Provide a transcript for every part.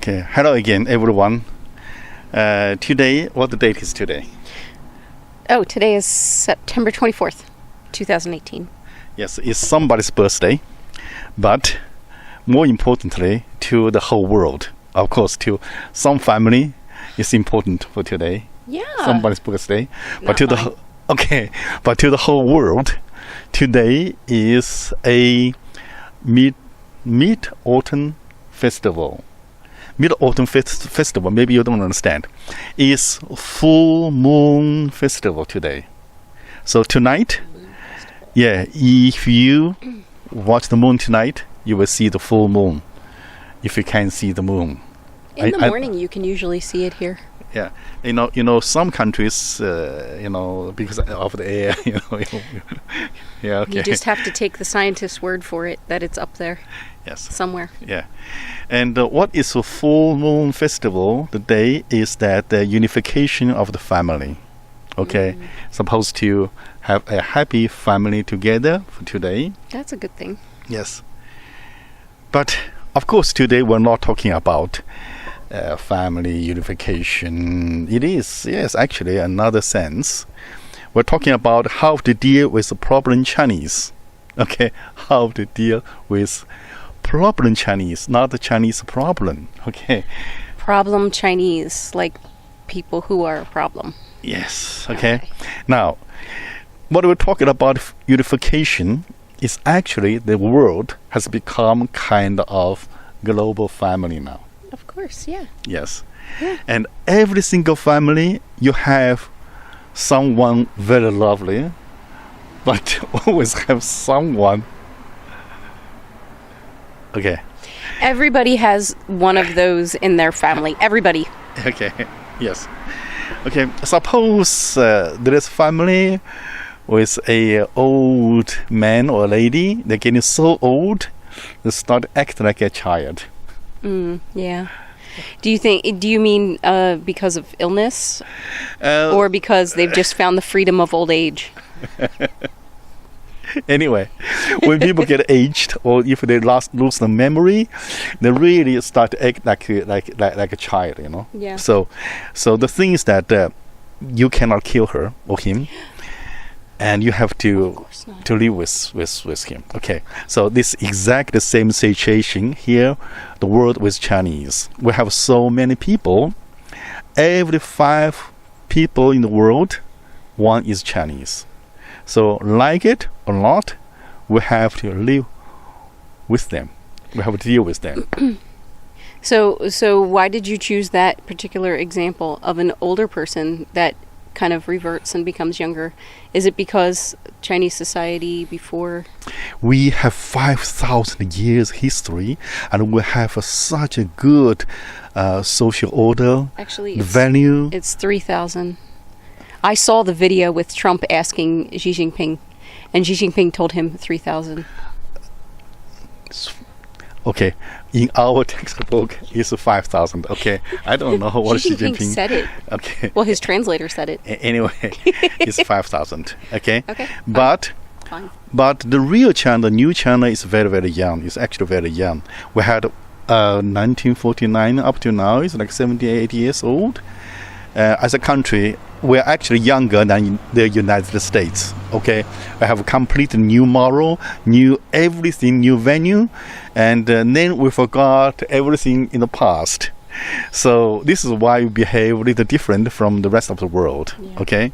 Okay, hello again, everyone. Today, what the date is today? Oh, today is September 24th, 2018. Yes, it's somebody's birthday, but more importantly, to the whole world. Of course, to some family, it's important for today. Yeah. Somebody's birthday, but Not to mine. but to the whole world, today is a mid-autumn festival. Mid-autumn festival, maybe you don't understand, is full moon festival today. So tonight, yeah, if you watch the moon tonight, you will see the full moon. If you can't see the moon, In the morning, you can usually see it here. yeah, you know, some countries, because of the air, yeah, okay, You just have to take the scientist's word for it that it's up there yes. somewhere. Yeah, and what is a full moon festival? The day is that the unification of the family. Okay, supposed to have a happy family together for today. That's a good thing. Yes, but of course today we're not talking about family unification. It is, yes, actually another sense. We're talking about how to deal with the problem Chinese. Okay, how to deal with problem Chinese, not the Chinese problem. Okay. Problem Chinese, like people who are a problem. Yes. Okay. Now, what we're talking about unification is actually the world has become kind of global family now. Of course, yeah. Yes. Yeah. And every single family, you have someone very lovely, but always have someone. Okay. Everybody has one of those in their family. Everybody. Okay. Yes. Okay. Suppose there is family with a old man or lady. They're getting so old, they start acting like a child. Yeah. Do you mean because of illness or because they've just found the freedom of old age? Anyway, when people get aged or if they lose the memory, they really start to act like a child, Yeah. So the thing is that you cannot kill her or him, and you have Of to course not. live with him. Okay, so this exact the same situation here, the world with Chinese. We have so many people. Every 5 people in the world, 1 is Chinese. So like it or not, we have to live with them. We have to deal with them. So why did you choose that particular example of an older person that kind of reverts and becomes younger? Is it because Chinese society before? We have 5,000 years history, and we have such a good social order, Actually, value. it's 3,000. I saw the video with Trump asking Xi Jinping, and Xi Jinping told him 3,000. Okay, in our textbook, it's 5,000. Okay, I don't know what Xi Xi Jinping Jinping said it. Okay. Well, his translator said it. Anyway, it's 5,000. Okay. Okay, But Fine. the real China, the new China, is very, very young. It's actually very young. We had 1949 up to now. It's like 70, 80 years old. As a country, we're actually younger than the United States. Okay, we have a completely new moral, new everything, new venue, and then we forgot everything in the past. So this is why we behave a little different from the rest of the world. Yeah. Okay.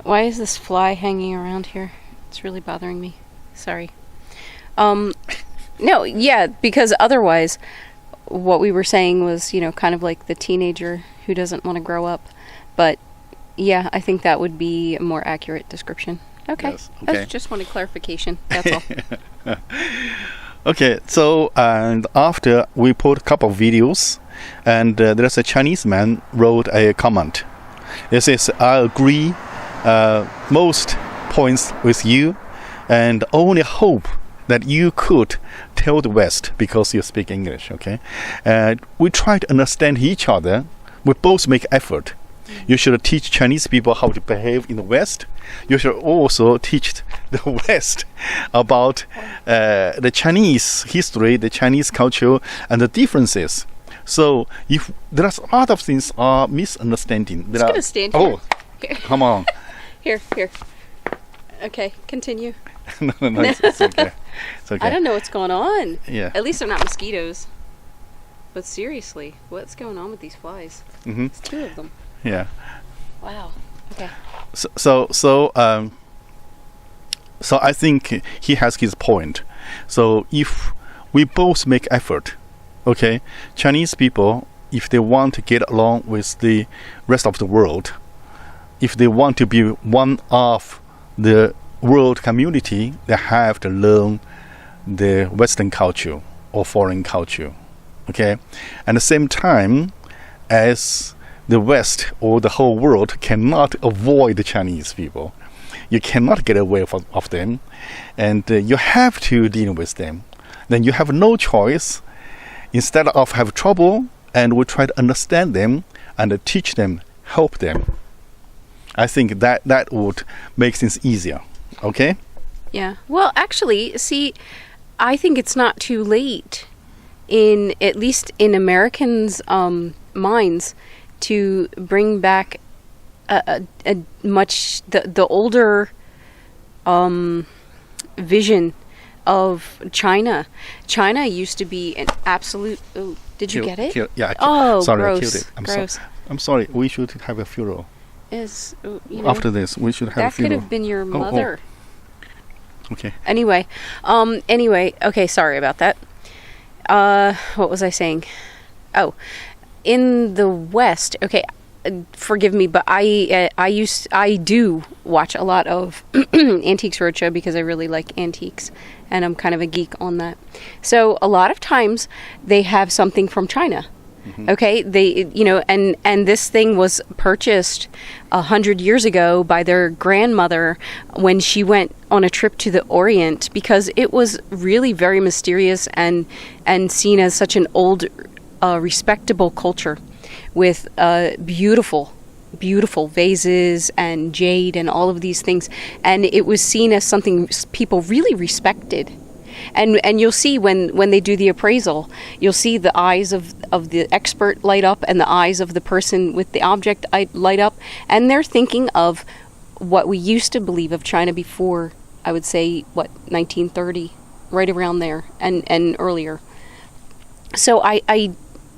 Why is this fly hanging around here? It's really bothering me. Sorry. No, yeah, because otherwise, what we were saying was, kind of like the teenager who doesn't want to grow up. But yeah, I think that would be a more accurate description. Okay. Yes, okay. I just wanted clarification. That's all. Okay, so and after we put a couple of videos, and there's a Chinese man wrote a comment. It says, "I agree most points with you, and only hope that you could tell the West because you speak English." Okay, we try to understand each other. We both make effort. You should teach Chinese people how to behave in the West. You should also teach the West about the Chinese history, the Chinese culture, and the differences So if there's a lot of things are misunderstanding. Just gonna stand here. Oh, come on. Here. Okay, continue. No, it's okay. It's okay. I don't know what's going on. Yeah. At least they're not mosquitoes. But seriously, what's going on with these flies? Mm-hmm. It's 2 of them. Yeah. Wow. Okay. So I think he has his point. So if we both make effort, okay, Chinese people, if they want to get along with the rest of the world, if they want to be one of the world community, they have to learn the Western culture or foreign culture, okay? At the same time, as the West or the whole world cannot avoid the Chinese people, you cannot get away of them, and you have to deal with them. Then you have no choice. Instead of have trouble, and we try to understand them and teach them, help them. I think that would make things easier. Okay? Yeah. Well, actually, see, I think it's not too late in, at least in Americans' minds, to bring back a much the older vision of China. China used to be an absolute. Oh, did you get it? Yeah. Sorry, I gross. killed it. Gross. I'm sorry. We should have a funeral. Is After this, we should have a that could funeral. have been your mother. Okay. Anyway, okay, sorry about that. What was I saying? Oh, in the West, okay, forgive me, but I do watch a lot of Antiques Roadshow because I really like antiques, and I'm kind of a geek on that. So a lot of times they have something from China. Mm-hmm. Okay, they, and this thing was purchased 100 years ago by their grandmother when she went on a trip to the Orient, because it was really very mysterious and seen as such an old, respectable culture with beautiful vases and jade and all of these things, and it was seen as something people really respected. And you'll see when they do the appraisal, you'll see the eyes of the expert light up and the eyes of the person with the object light up, and they're thinking of what we used to believe of China before, I would say, 1930, right around there, and earlier. So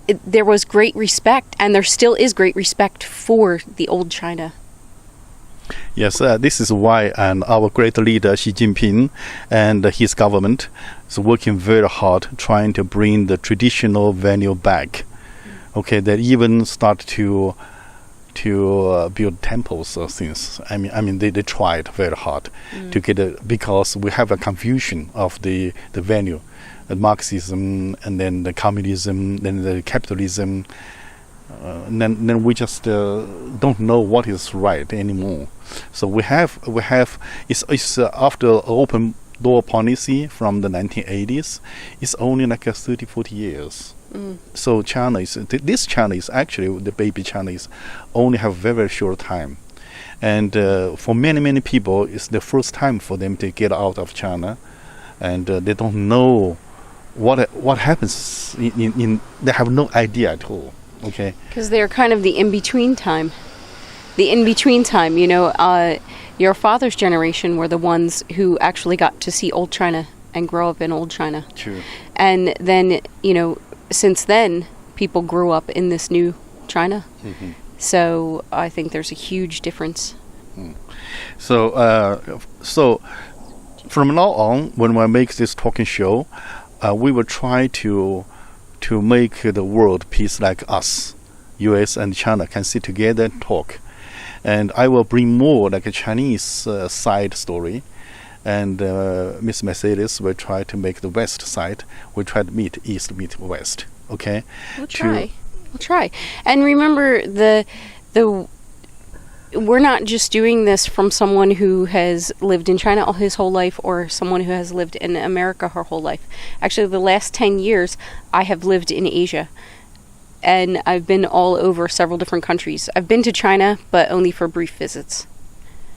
there was great respect, and there still is great respect for the old China. Yes, this is why our great leader Xi Jinping and his government is working very hard trying to bring the traditional value back. Okay, they even start to build temples or things. I mean they tried very hard to get it, because we have a confusion of the value, Marxism, and then the communism, then the capitalism. Then we just don't know what is right anymore. So we have it's after open door policy from the 1980s. It's only like 30-40 years. So China is this China is actually the baby China is only have very short time, and for many people it's the first time for them to get out of China, and they don't know what happens in they have no idea at all. Okay. Because they're kind of the in-between time. Your father's generation were the ones who actually got to see old China and grow up in old China. True. And then, since then, people grew up in this new China. Mm-hmm. So I think there's a huge difference. So from now on, when we make this talking show, we will try to make the world peace like us, U.S. and China can sit together and talk. And I will bring more like a Chinese side story. And Miss Mercedes will try to make the West side. We'll try to meet East, meet West. Okay? We'll try. And remember, we're not just doing this from someone who has lived in China his whole life or someone who has lived in America her whole life. Actually, the last 10 years, I have lived in Asia. And I've been all over several different countries. I've been to China, but only for brief visits.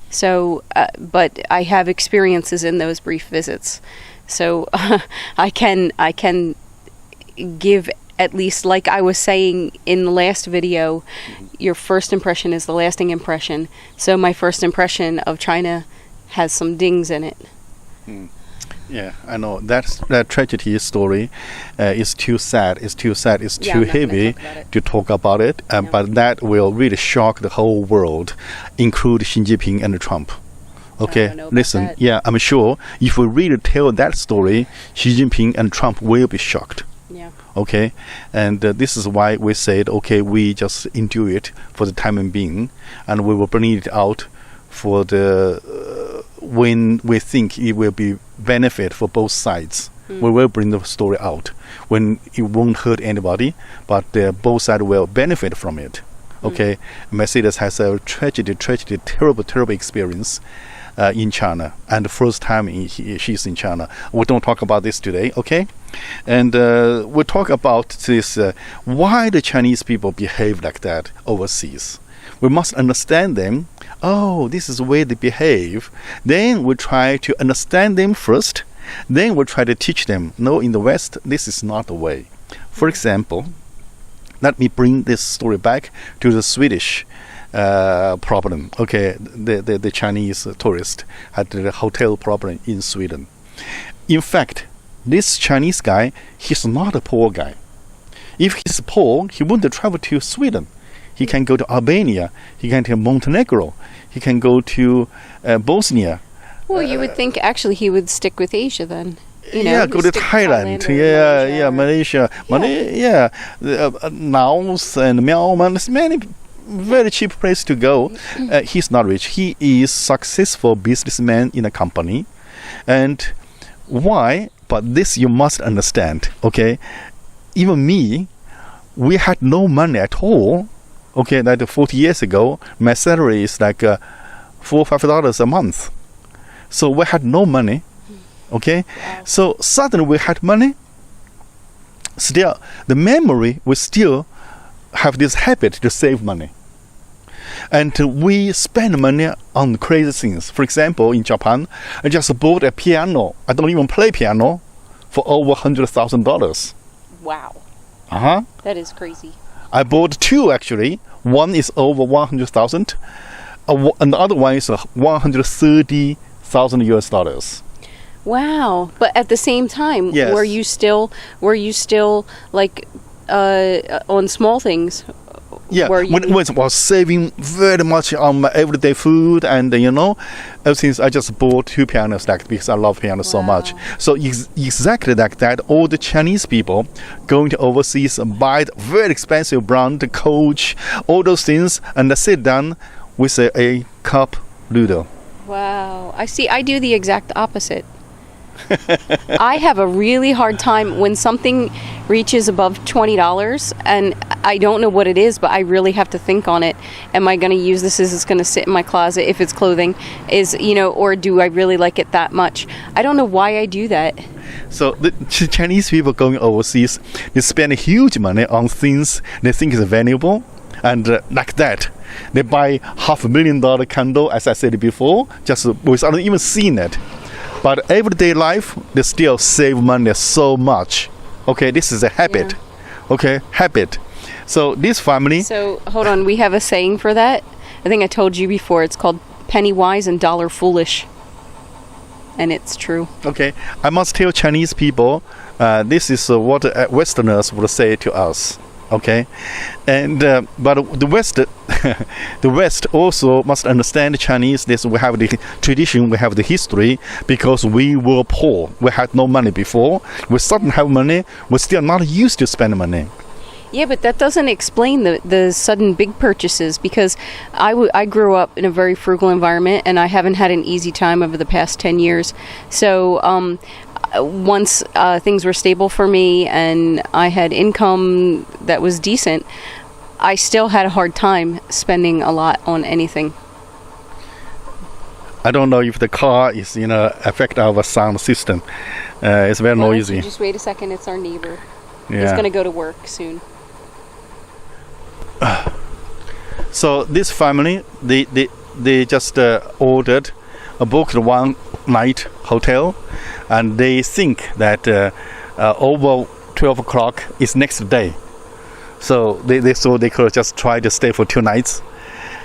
So, but I have experiences in those brief visits. So I can give at least like I was saying in the last video, your first impression is the lasting impression. So my first impression of China has some dings in it. Yeah, I know that tragedy story is too sad. It's too sad. It's Yeah, too I'm not gonna heavy talk about it. to talk about it. But that will really shock the whole world, include Xi Jinping and Trump. Okay, don't know about listen. that. Yeah, I'm sure if we really tell that story, Xi Jinping and Trump will be shocked. Yeah. Okay, and this is why we said, okay, we just endure it for the time being, and we will bring it out for the when we think it will be benefit for both sides. We will bring the story out when it won't hurt anybody, but both sides will benefit from it. Okay, Mercedes has a terrible experience in China, and the first time she's in China. We don't talk about this today, okay? And we'll talk about this, why the Chinese people behave like that overseas. We must understand them. Oh, this is the way they behave. Then we try to understand them first. Then we try to teach them. No, in the West, this is not the way. For example, let me bring this story back to the Swedish problem. Okay, the Chinese tourist had the hotel problem in Sweden. In fact, this Chinese guy, he's not a poor guy. If he's poor, he wouldn't travel to Sweden. He can go to Albania. He can go to Montenegro. He can go to Bosnia. Well, you would think actually he would stick with Asia then. You know, Yeah, go to stick with Thailand. or Yeah, Malaysia. Malaysia. Laos and Myanmar. There's many very cheap place to go. He's not rich. He is successful businessman in a company. And why? But this you must understand. Okay, even me, we had no money at all. Okay, like 40 years ago, my salary is like $4 or $5 a month. So we had no money. Okay, so suddenly we had money. Still, the memory, we still have this habit to save money. And we spend money on crazy things. For example, in Japan, I just bought a piano. I don't even play piano for over $100,000. Wow, Uh-huh. that is crazy. I bought two actually. One is over 100,000, and the other one is $130,000 US. Wow, but at the same time, Yes. were you still like on small things? Yeah, Were you- when I was saving very much on my everyday food, and since I just bought two pianos because I love piano so much. Wow. So exactly like that, all the Chinese people going to overseas and buy the very expensive brand, the Coach, all those things, and they sit down with a cup noodle. Wow, I see. I do the exact opposite. I have a really hard time when something reaches above $20, and I don't know what it is, but I really have to think on it. Am I going to use this? Is this going to sit in my closet if it's clothing? Or do I really like it that much? I don't know why I do that. So the Chinese people going overseas, they spend huge money on things they think is valuable, and like that, they buy $500,000 candle, as I said before, just without even seeing it. But everyday life, they still save money so much. Okay, this is a habit. Yeah. Okay, habit. So this family, So hold on, we have a saying for that. I think I told you before. It's called penny wise and dollar foolish, and it's true. okay, I must tell Chinese people, this is what Westerners would say to us. Okay, and but the West, the West also must understand Chinese. This we have the tradition, we have the history, because we were poor. We had no money before. We suddenly have money. We're still not used to spend money. Yeah, but that doesn't explain the sudden big purchases, because I grew up in a very frugal environment, and I haven't had an easy time over the past 10 years. So once things were stable for me and I had income that was decent, I still had a hard time spending a lot on anything. I don't know if the car is affect our sound system. It's very Why don't you noisy. just wait a second, it's our neighbor. He's Yeah. going to go to work soon. So this family, they just ordered, booked one night hotel, and they think that over 12 o'clock is next day. So they could just try to stay for 2 nights,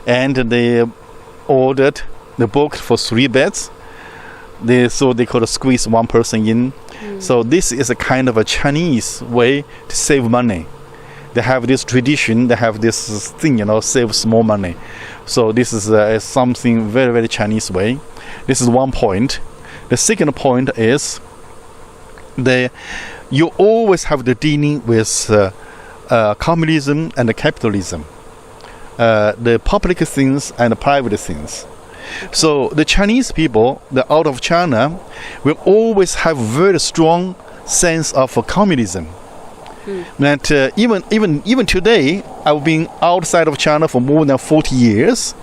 and they booked for 3 beds. They could squeeze 1 person in. So this is a kind of a Chinese way to save money. They have this tradition. They have this thing, save small money. So this is something very, very Chinese way. This is one point. The second point is you always have the dealing with communism and capitalism, the public things and the private things. So the Chinese people, out of China, will always have very strong sense of communism. That even today, I've been outside of China for more than 40 years.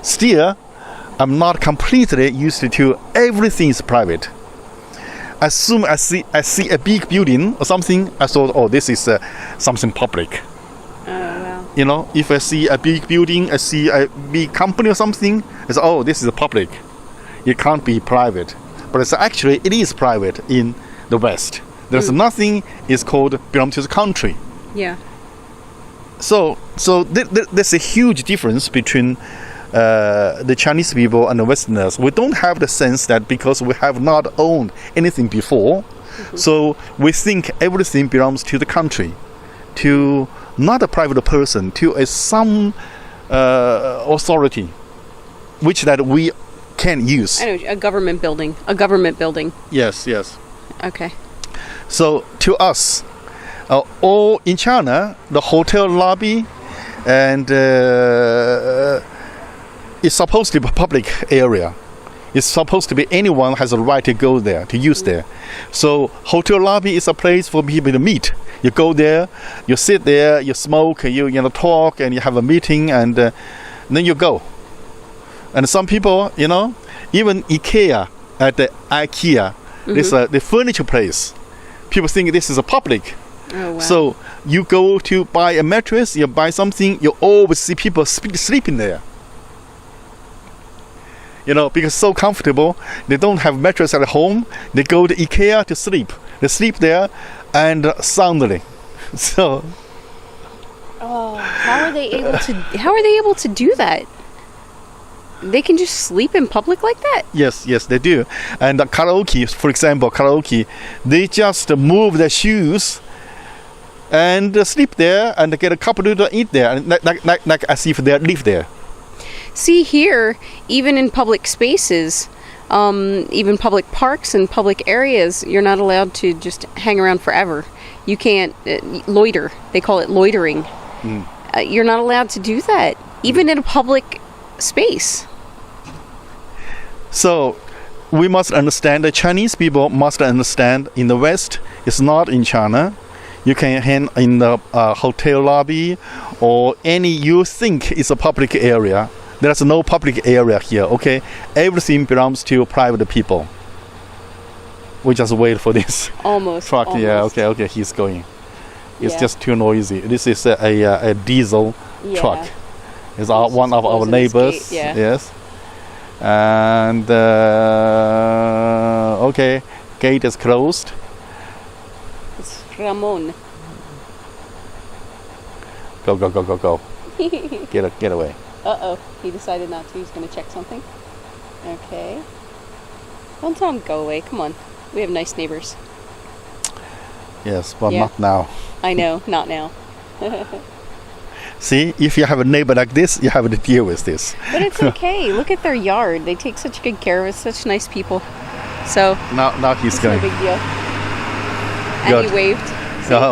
Still, I'm not completely used to everything is private. As soon as I see a big building or something, I thought, oh, this is something public. Oh, wow. If I see a big building, I see a big company or something, I say, oh, this is public. It can't be private. But it is private in the West. There's nothing is called belong to the country. Yeah. So there's a huge difference between the Chinese people and the Westerners. We don't have the sense that because we have not owned anything before, so we think everything belongs to the country, to not a private person, to some authority, which that we can use. I know, a government building. Yes. Okay. So to us, all in China, the hotel lobby and it's supposed to be a public area. It's supposed to be anyone has a right to go there, to use there. So hotel lobby is a place for people to meet. You go there, you sit there, you smoke, you talk, and you have a meeting, and then you go. And some people, even IKEA, at the IKEA, this the furniture place. People think this is a public. Oh, wow. So you go to buy a mattress, you buy something, you always see people sleeping there. Because it's so comfortable. They don't have mattress at home. They go to IKEA to sleep. They sleep there and soundly. So. Oh, how are they able to do that? They can just sleep in public like that? Yes, they do. And karaoke, for example, they just move their shoes and sleep there and get a cup of noodle, eat there, like as if they live there. See, here, even in public spaces, even public parks and public areas, you're not allowed to just hang around forever. You can't loiter. They call it loitering. You're not allowed to do that, even in a public space. So we must understand, the Chinese people must understand, in the West, it's not in China. You can hang in the hotel lobby or any you think is a public area. There's no public area here, okay? Everything belongs to private people. We just wait for this Almost. truck. Almost. Yeah, okay, he's going. It's Yeah. just too noisy. This is a diesel truck. It's one of our closing this neighbors. gate, yeah. Yes. And okay, gate is closed. It's Ramon. Go. Get away. Uh-oh. He decided not to. He's going to check something. Okay. Don't tell him go away. Come on. We have nice neighbors. Yes, but Yeah. not now. I know. Not now. See, if you have a neighbor like this, you have to deal with this. But it's okay. Look at their yard. They take such good care of it. Such nice people. So, Now he's it's no going. big deal. And Good. he waved.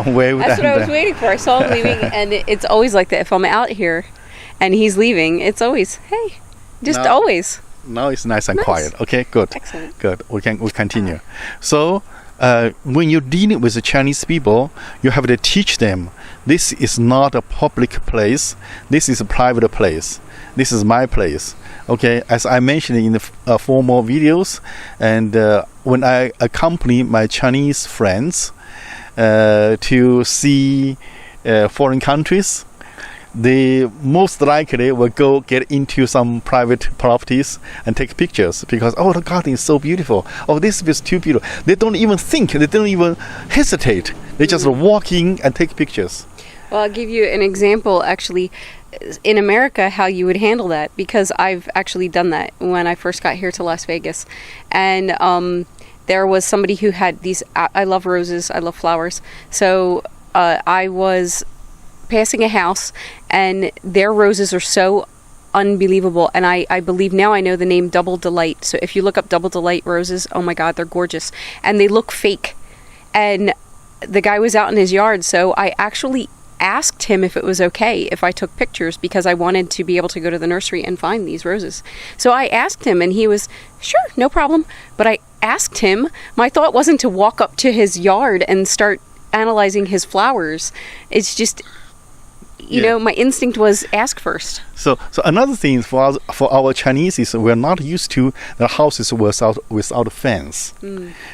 Wave That's what I and, was waiting for. I saw him leaving, and it's always like that. If I'm out here and he's leaving, it's always, hey. Just No. always. Now it's nice and Nice. quiet. Okay, good. Excellent. Good. We continue. So when you're dealing with the Chinese people, you have to teach them this is not a public place. This is a private place. This is my place. Okay, as I mentioned in the former videos, and when I accompany my Chinese friends to see foreign countries, they most likely will go get into some private properties and take pictures because, oh, the garden is so beautiful. Oh, this is too beautiful. They don't even think. They don't even hesitate. They just walk in and take pictures. Well, I'll give you an example, actually, in America, how you would handle that, because I've actually done that when I first got here to Las Vegas. And there was somebody who had these, I love roses, I love flowers. So I was passing a house, and their roses are so unbelievable. And I believe now I know the name Double Delight. So if you look up Double Delight roses, oh my God, they're gorgeous. And they look fake. And the guy was out in his yard, so I actually asked him if it was okay if I took pictures, because I wanted to be able to go to the nursery and find these roses. So I asked him, and he was, sure, no problem. But I asked him, my thought wasn't to walk up to his yard and start analyzing his flowers. It's just, you know, my instinct was ask first. So another thing for our Chinese is we're not used to the houses without fence.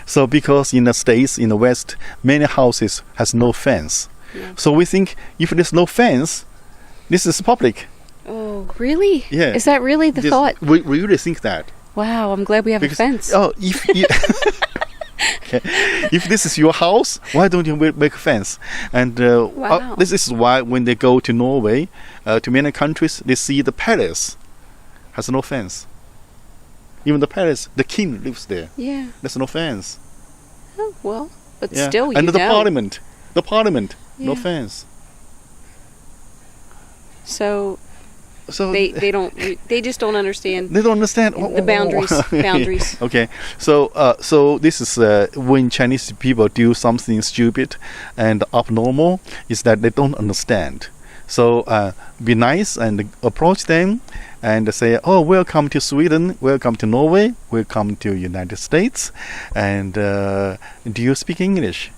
So because in the States, in the West, many houses has no fence. Yeah. So we think if there's no fence, this is public. Oh, really? Yeah. Is that really the thought? We really think that. Wow, I'm glad we have a fence. Oh, if you okay. If this is your house, why don't you make a fence? And wow. This is why when they go to Norway, to many countries, they see the palace has no fence. Even the palace, the king lives there. Yeah. There's no fence. Oh, well, but Yeah. still, and you the know. parliament, no Yeah. fence. So they just don't understand. They don't understand The boundaries. Okay, so this is when Chinese people do something stupid and abnormal, is that they don't understand. So be nice and approach them and say, oh, welcome to Sweden, welcome to Norway, welcome to United States, and do you speak English?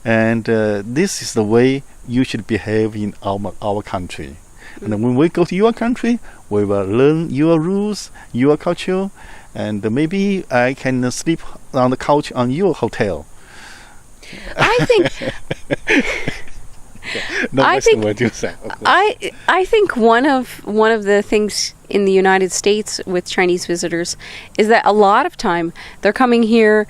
And this is the way you should behave in our country. And when we go to your country, we will learn your rules, your culture, and maybe I can sleep on the couch on your hotel. I think I think one of the things in the United States with Chinese visitors is that a lot of time they're coming here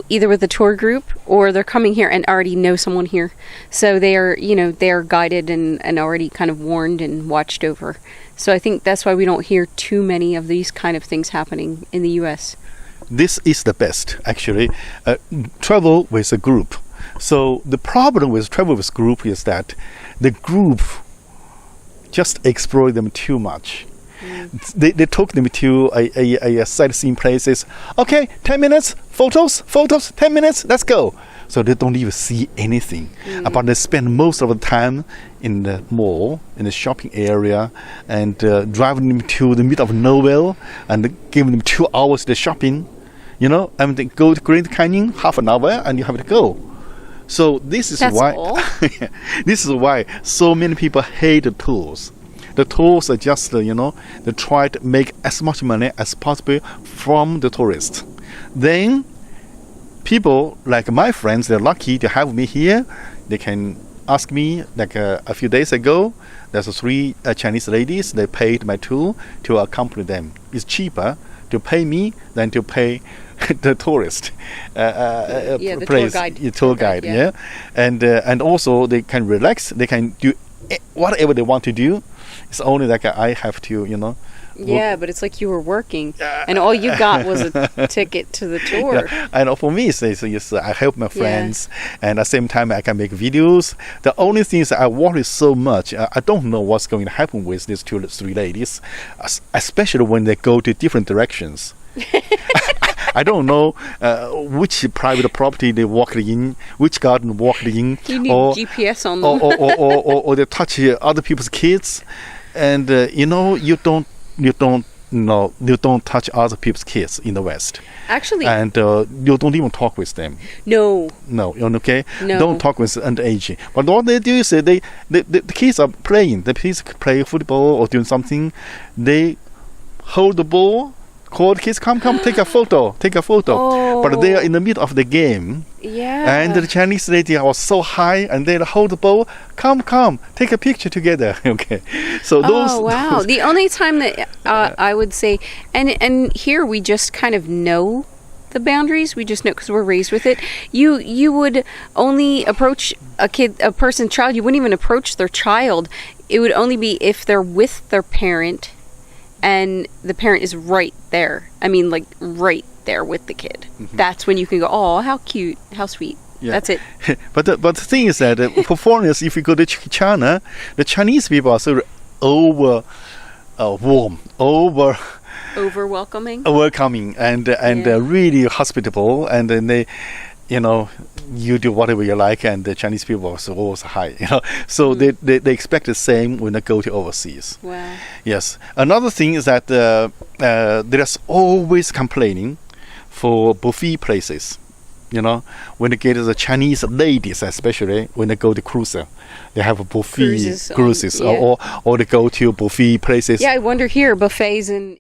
either with a tour group, or they're coming here and already know someone here. So they are guided and already kind of warned and watched over. So I think that's why we don't hear too many of these kind of things happening in the U.S. This is the best, actually. Travel with a group. So the problem with travel with group is that the group just explore them too much. They took them to a sightseeing places. Okay, 10 minutes, photos, 10 minutes, let's go. So they don't even see anything. But they spend most of the time in the mall, in the shopping area, and driving them to the middle of nowhere and giving them 2 hours to shopping. You know, and they go to Grand Canyon, half an hour, and you have to go. So this is this is why so many people hate the tours. The tours are just, they try to make as much money as possible from the tourists. Then people like my friends, they're lucky to have me here. They can ask me, like a few days ago, there's 3 Chinese ladies, they paid my tour to accompany them. It's cheaper to pay me than to pay the tourist the tour guide. Yeah. And also they can relax, they can do whatever they want to do. It's only like I have to, Yeah, but it's like you were working, and all you got was a ticket to the tour. Yeah. And for me, I help my friends, and at the same time I can make videos. The only thing is I worry so much. I don't know what's going to happen with these 3 ladies, especially when they go to different directions. I don't know which private property they walked in, which garden walked in. You need GPS on them. or they touch other people's kids, and you don't touch other people's kids in the West. Actually, and you don't even talk with them. No. Okay. No. Don't talk with underage. But what they do is the kids are playing. The kids play football or doing something. They hold the ball. Call the kids, come, take a photo. Oh. But they are in the middle of the game. Yeah. And the Chinese lady was so high, and they hold the bowl. Come, take a picture together. Okay, so those. Oh wow! The only time that I would say, and here we just kind of know the boundaries. We just know because we're raised with it. You would only approach a child. You wouldn't even approach their child. It would only be if they're with their parent, and the parent is right there. I mean, like right there with the kid. Mm-hmm. That's when you can go, oh, how cute, how sweet. Yeah. That's it. But the thing is that for foreigners, if you go to China, the Chinese people are so warm, Over welcoming. welcoming, and really hospitable, and then they, you do whatever you like, and the Chinese people are always high, so they expect the same when they go to overseas. Wow. Yes. Another thing is that there's always complaining for buffet places. When they get the Chinese ladies, especially when they go to cruiser, they have a buffet cruises, yeah. or they go to buffet places. Yeah, I wonder here buffets in